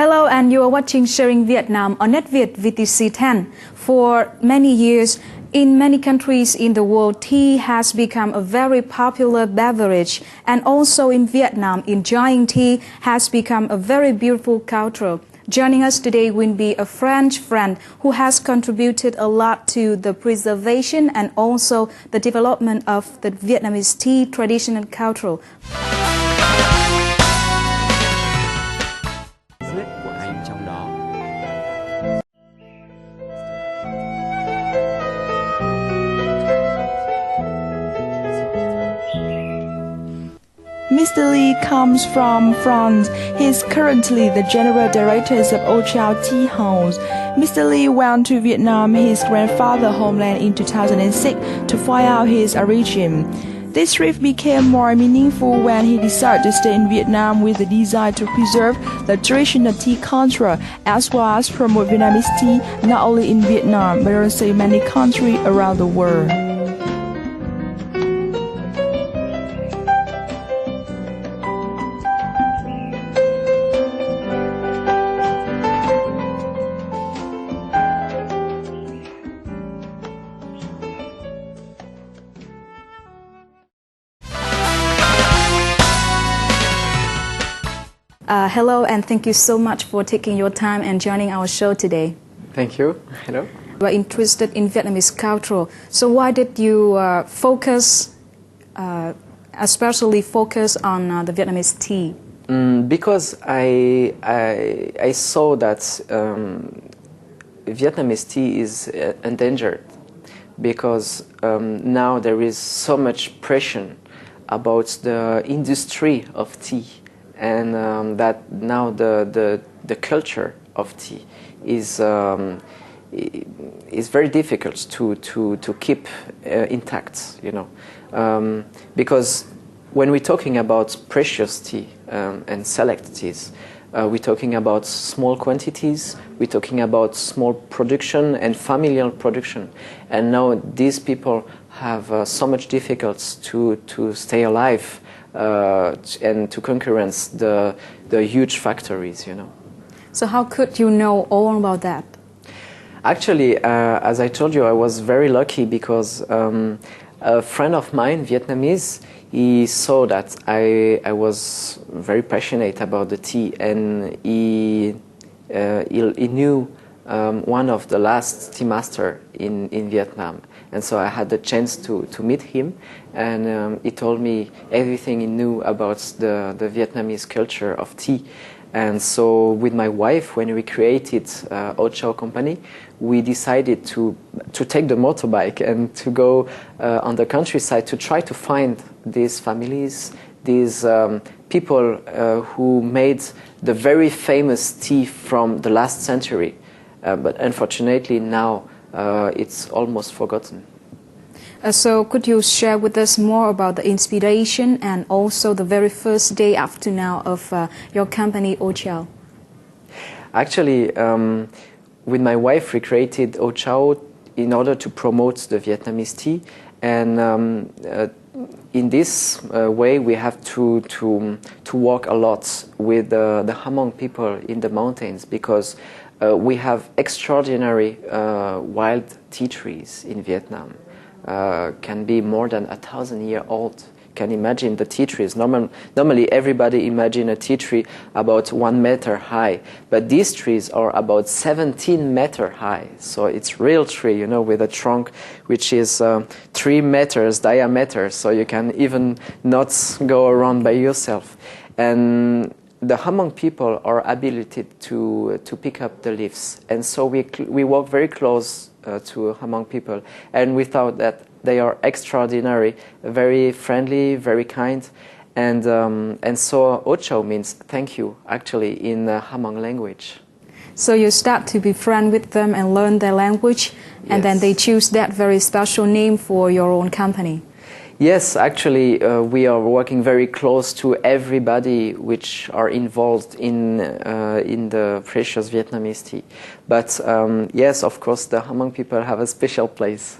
Hello, and you are watching Sharing Vietnam on NETVIET VTC10. For many years, in many countries in the world, tea has become a very popular beverage. And also in Vietnam, enjoying tea has become a very beautiful culture. Joining us today will be a French friend who has contributed a lot to the preservation and also the development of the Vietnamese tea traditional culture. Của anh trong đó. Mr. Lee comes from France. He is currently the General Director of Ô Trao Tea House. Mr. Lee went to Vietnam, his grandfather's homeland, in 2006 to find out his origin. This trip became more meaningful when he decided to stay in Vietnam with the desire to preserve the traditional tea culture as well as promote Vietnamese tea not only in Vietnam but also in many countries around the world. Hello, and thank you so much for taking your time and joining our show today. Thank you. Hello. We're interested in Vietnamese culture. So why did you especially focus on the Vietnamese tea? Because I saw that Vietnamese tea is endangered because now there is so much pressure about the industry of tea. And that now the culture of tea is very difficult to keep intact, you know, because when we're talking about precious tea and select teas, we're talking about small quantities, we're talking about small production and familial production, and now these people have so much difficulty to stay alive. And to concurrence the huge factories, you know. So how could you know all about that? Actually, as I told you, I was very lucky because a friend of mine, Vietnamese, he saw that I was very passionate about the tea, and he knew one of the last tea master in Vietnam. And so I had the chance to meet him, and he told me everything he knew about the Vietnamese culture of tea. And so with my wife, when we created Ô Trao company, we decided to take the motorbike and to go on the countryside to try to find these families, these people who made the very famous tea from the last century. But unfortunately now it's almost forgotten. So could you share with us more about the inspiration and also the very first day up to now of your company, Ô Trao? Actually, with my wife, we created Ô Trao in order to promote the Vietnamese tea. And in this way, we have to work a lot with the Hmong people in the mountains because we have extraordinary wild tea trees in Vietnam. Can be more than 1,000 years old. Can imagine the tea trees. Normally everybody imagine a tea tree about 1 meter high, but these trees are about 17 meter high. So it's real tree, you know, with a trunk which is 3 meters diameter. So you can even not go around by yourself. And the Hmong people are ability to pick up the leaves, and so we work very close to Hmong people, and we thought that they are extraordinary, very friendly, very kind, and so Ô Trao means thank you actually in Hmong language. So you start to be friends with them and learn their language, and then they choose that very special name for your own company. Yes, actually, we are working very close to everybody which are involved in the precious Vietnamese tea. But yes, of course, the Hmong people have a special place.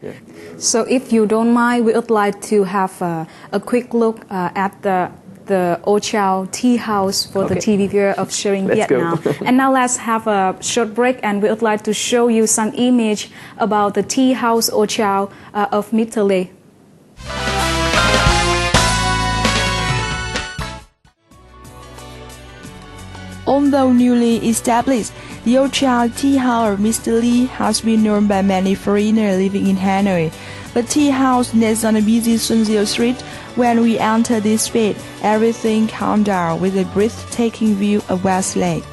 Yeah. So if you don't mind, we would like to have a quick look at the the Ô Chao tea house for the TV viewer of Sharing Let's Vietnam. go. And now let's have a short break, and we would like to show you some image about the tea house Ô Chao of Italy. Although newly established, the Ô Chao Tea House of Mr. Lee has been known by many foreigners living in Hanoi. The tea house nests on a busy Sun Diao Street. When we enter this street, everything calms down with a breathtaking view of West Lake.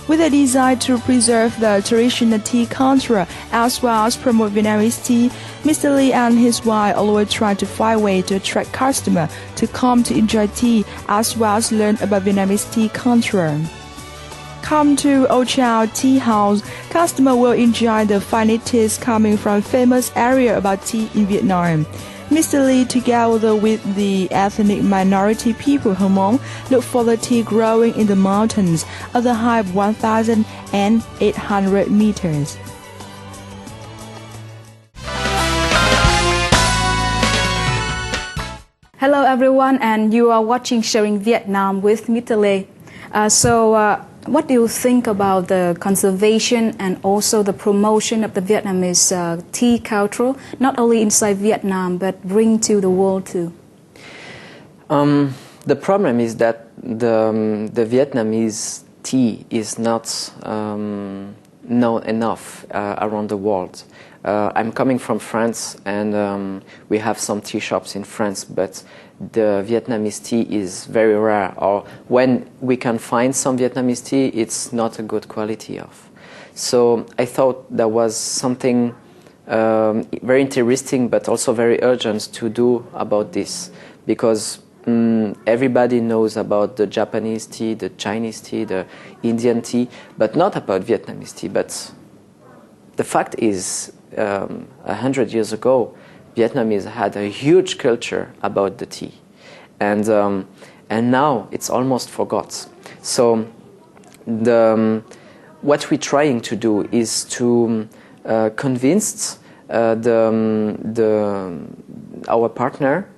With a desire to preserve the traditional tea culture as well as promote Vietnamese tea, Mr. Lee and his wife always try to find ways to attract customers to come to enjoy tea as well as learn about Vietnamese tea culture. Come to Ô Chao Tea House, customers will enjoy the finest teas coming from famous area about tea in Vietnam. Mr. Lee, together with the ethnic minority people Hmong, look for the tea growing in the mountains at the height of 1,800 meters. Hello everyone, and you are watching Sharing Vietnam with Mr. Lee. What do you think about the conservation and also the promotion of the Vietnamese tea culture, not only inside Vietnam, but bring to the world too? The problem is that the Vietnamese tea is not known enough around the world. I'm coming from France, and we have some tea shops in France, but the Vietnamese tea is very rare, or when we can find some Vietnamese tea, it's not a good quality of. So I thought there was something very interesting but also very urgent to do about this, because everybody knows about the Japanese tea, the Chinese tea, the Indian tea, but not about Vietnamese tea. But the fact is, 100 years ago, Vietnamese had a huge culture about the tea, and now it's almost forgot. So what we're trying to do is to convince our partner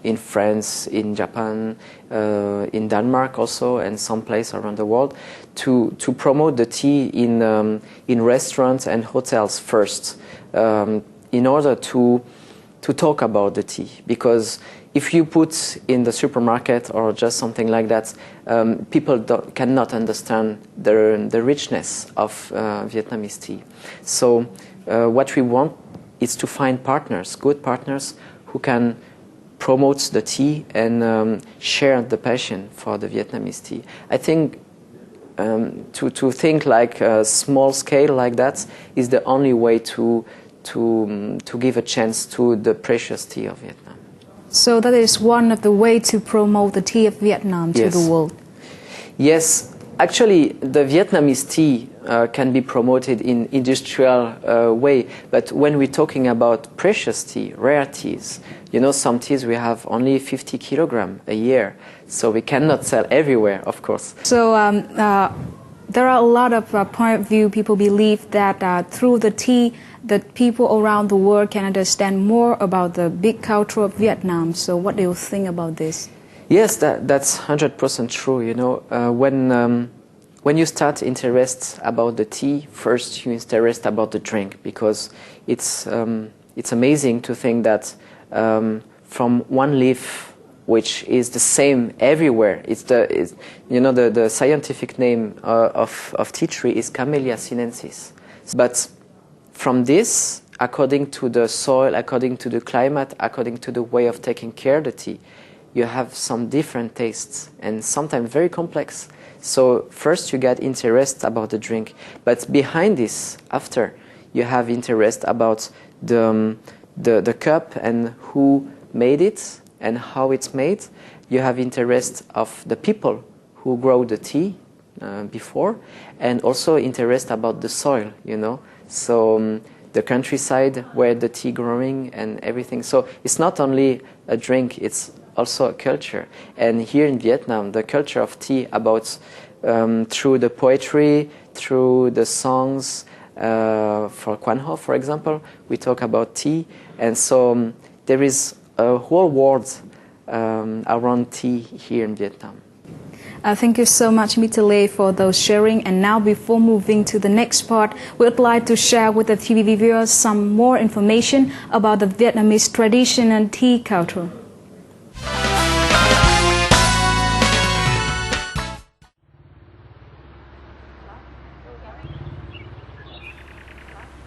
in France, in Japan, in Denmark also, and some place around the world, to promote the tea in restaurants and hotels first, in order to talk about the tea. Because if you put in the supermarket or just something like that, people cannot understand the richness of Vietnamese tea. So what we want is to find partners, good partners, who can promote the tea and share the passion for the Vietnamese tea. I think to think like a small scale like that is the only way to give a chance to the precious tea of Vietnam. So that is one of the ways to promote the tea of Vietnam to the world. Yes, actually the Vietnamese tea can be promoted in industrial way, but when we're talking about precious tea, rare teas, you know, some teas we have only 50 kilograms a year, so we cannot sell everywhere, of course. So there are a lot of point of view. People believe that through the tea, that people around the world can understand more about the big culture of Vietnam. So what do you think about this? Yes, that's 100% true. You know, when you start interest about the tea, first you interest about the drink, because it's amazing to think that from one leaf, which is the same everywhere, the scientific name of tea tree is Camellia sinensis. But from this, according to the soil, according to the climate, according to the way of taking care of the tea, you have some different tastes, and sometimes very complex. So first you get interest about the drink, but behind this, after, you have interest about the cup and who made it and how it's made. You have interest of the people who grow the tea before, and also interest about the soil, you know. So the countryside where the tea growing and everything. So it's not only a drink, it's also a culture. And here in Vietnam, the culture of tea about through the poetry, through the songs, for Quan Ho, for example, we talk about tea. And so there is a whole world around tea here in Vietnam. Thank you so much, Mr. Lê, for those sharing. And now, before moving to the next part, we would like to share with the TV viewers some more information about the Vietnamese traditional tea culture.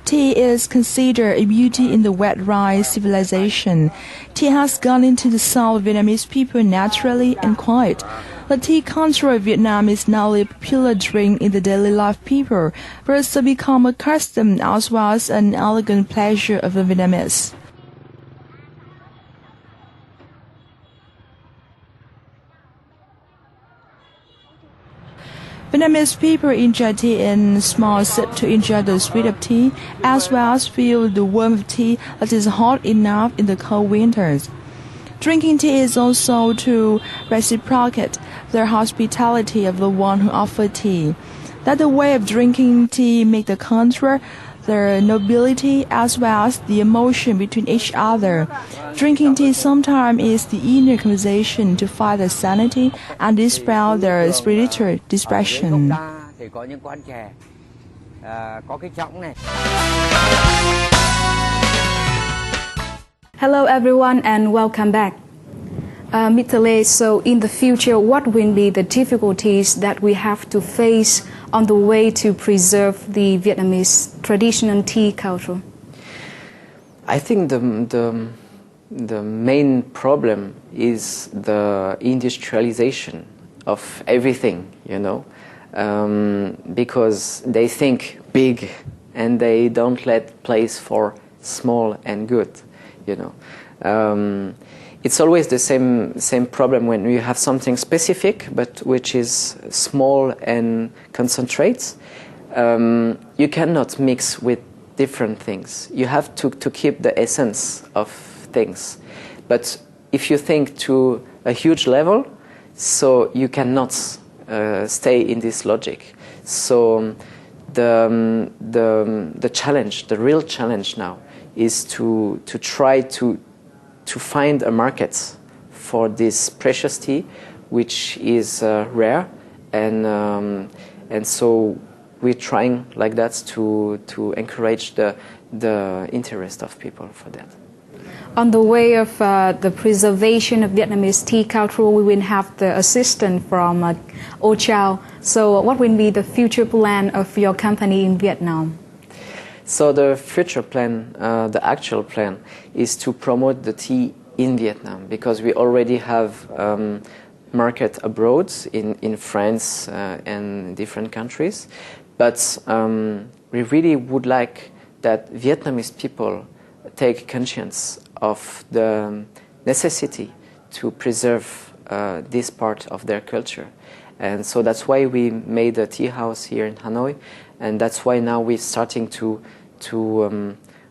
Tea is considered a beauty in the wet rice civilization. Tea has gone into the soul of Vietnamese people naturally and quiet. The tea culture of Vietnam is now a popular drink in the daily life of people, but it's become a custom as well as an elegant pleasure of the Vietnamese. Vietnamese people enjoy tea in small sips to enjoy the sweet of tea, as well as feel the warmth of tea that is hot enough in the cold winters. Drinking tea is also to reciprocate the hospitality of the one who offers tea. That the way of drinking tea make the culture, the nobility, as well as the emotion between each other. Drinking tea sometimes is the inner conversation to find the sanity and dispel their spiritual depression. Hello everyone and welcome back. Mr. Lê, so in the future, what will be the difficulties that we have to face on the way to preserve the Vietnamese traditional tea culture? I think the main problem is the industrialization of everything, you know, because they think big and they don't let place for small and good, you know. It's always the same problem when you have something specific, but which is small and concentrates. You cannot mix with different things. You have to keep the essence of things. But if you think to a huge level, so you cannot stay in this logic. So the challenge, the real challenge now, is to try to find a market for this precious tea, which is rare, and so we're trying like that to encourage the interest of people for that. On the way of the preservation of Vietnamese tea culture, we will have the assistance from Ô Chao. So what will be the future plan of your company in Vietnam? So the future plan, the actual plan, is to promote the tea in Vietnam, because we already have market abroad in France and different countries. But we really would like that Vietnamese people take conscience of the necessity to preserve this part of their culture. And so that's why we made a tea house here in Hanoi, and that's why now we're starting to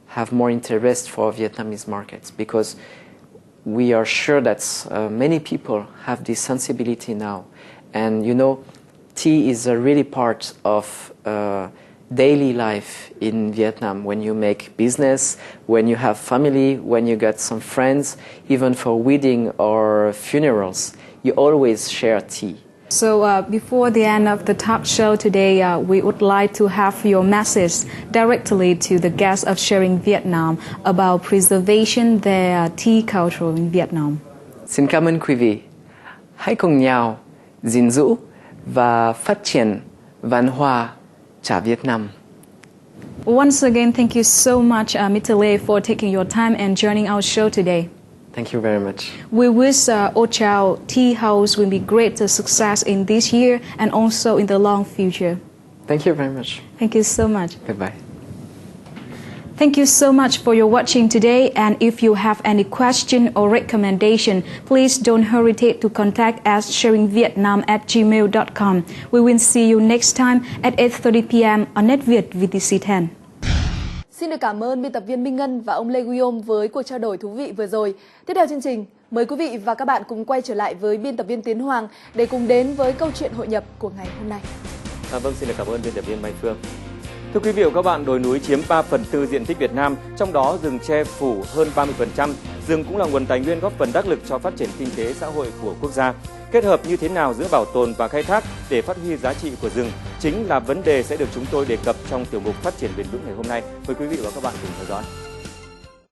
have more interest for Vietnamese markets, because we are sure that many people have this sensibility now. And you know, tea is a really part of daily life in Vietnam. When you make business, when you have family, when you get some friends, even for wedding or funerals, you always share tea. So before the end of the talk show today, we would like to have your message directly to the guests of Sharing Vietnam about preservation their tea culture in Vietnam. Xin cảm ơn quý vị. Hãy cùng nhau gìn giữ và phát triển văn hóa trà Việt Nam. Once again, thank you so much, Mr. Lê, for taking your time and joining our show today. Thank you very much. We wish Ô Chao Tea House will be great success in this year and also in the long future. Thank you very much. Thank you so much. Goodbye. Thank you so much for your watching today, and if you have any question or recommendation, please don't hesitate to contact us sharingvietnam@gmail.com. We will see you next time at 8:30 p.m. on NETVIET VTC10. Xin được cảm ơn biên tập viên Minh Ngân và ông Lê Guillaume với cuộc trao đổi thú vị vừa rồi. Tiếp theo chương trình, mời quý vị và các bạn cùng quay trở lại với biên tập viên Tiến Hoàng để cùng đến với câu chuyện hội nhập của ngày hôm nay. Vâng, xin được cảm ơn biên tập viên Mai Phương. Thưa quý vị và các bạn, đồi núi chiếm 3/4 diện tích Việt Nam, trong đó rừng tre phủ hơn 30%. Rừng cũng là nguồn tài nguyên góp phần đắc lực cho phát triển kinh tế xã hội của quốc gia. Kết hợp như thế nào giữa bảo tồn và khai thác để phát huy giá trị của rừng chính là vấn đề sẽ được chúng tôi đề cập trong tiểu mục Phát triển bền vững ngày hôm nay. Mời quý vị và các bạn cùng theo dõi.